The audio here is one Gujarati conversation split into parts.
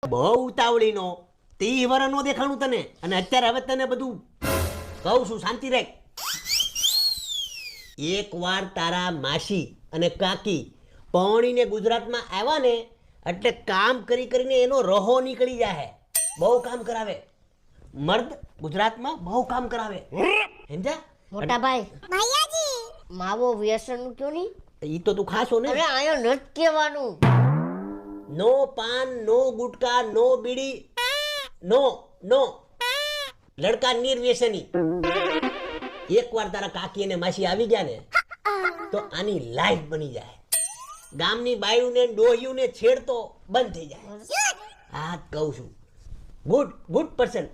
બહુ ઉતાવળીનો 30 વર્ષનો દેખાણું તને, અને અત્યારે હવે તને બધું કહું છું, શાંતિ રાખ. એકવાર તારા માસી અને કાકી પૌણીને ગુજરાતમાં આવ્યા ને એટલે કામ કરી કરીને એનો રહો નીકળી જાય. બહુ કામ કરાવે મર્દ, ગુજરાતમાં બહુ કામ કરાવે, સમજ્યા? મોટા ભાઈ ભૈયાજી માવો વ્યસન ક્યો નહીં? ઈ તો તું ખાશો ને. અરે આયો નત કહેવાનું. નો પાન, નો ગુટકા, નો બીડી, નો નો લડકા નિર્વ્યસની. એકવાર તારા કાકી અને માસી આવી ગયા ને તો આની લાઈફ બની જાય. ગામની બાયુને ડોહ્યુને છેડતો બંધ થઈ જાય. હા કહું છું, ગુડ ગુડ પર્સન.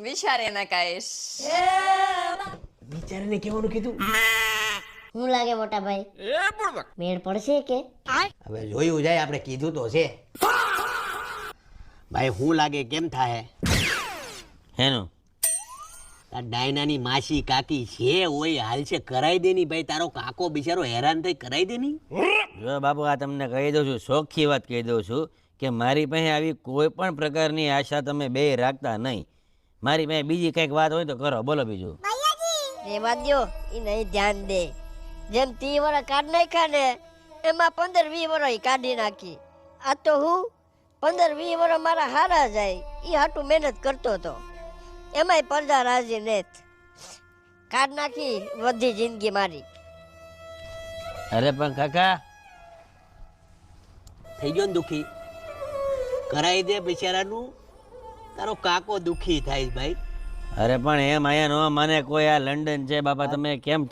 વિચારે ના કાઈશ. બિચારાને કહેવાનું કીધું. શું લાગે મોટા ભાઈ, મેળ પડશે કે? હવે જોયું જાય, આપણે કીધું તો છે. ભાઈ શું લાગે, કેમ થાય હેનું? આ ડાયનાની માસી કાકી છે હોય હાલ છે, કરાઈ દેની ભાઈ. તારો કાકો બિચારો હેરાન થઈ, કરાઈ દેની. જો બાપુ, આ તમને કહી દઉં છું, ચોખ્ખી વાત કહી દઉં છું કે મારી પાસે આવી કોઈ પણ પ્રકારની આશા તમે બે રાખતા નહીં. મારી પાસે બીજી કંઈક વાત હોય તો કરો, બોલો બીજું. એમાં દ્યો ઈ નહીં ધ્યાન દે. જેમ 30 વર્ષ કાઢ નાખ્યા ને એમાં 15-20 વર્ષ કાઢી નાખી. આ તો હું 15-20 વર્ષ મારા હારા જાય ઈ હાટું મહેનત કરતો હતો, એમાંય પડદા રાજી નેત કાઢ નાખી બધી જિંદગી મારી. અરે પણ કાકા, થઈ ગયો ને દુખી? કરાઈ દે બિચારાનું. તારો કાકો દુખી થાય ભાઈ. અરે પણ એમ આયા નો મને કોઈ. આ લંડન છે બાપા, તમે કેમ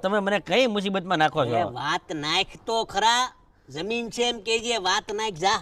તમે મને કઈ મુસીબતમાં નાખો છો? વાત નાખ તો ખરા. જમીન છે એમ કેજે, વાત નાખ જા.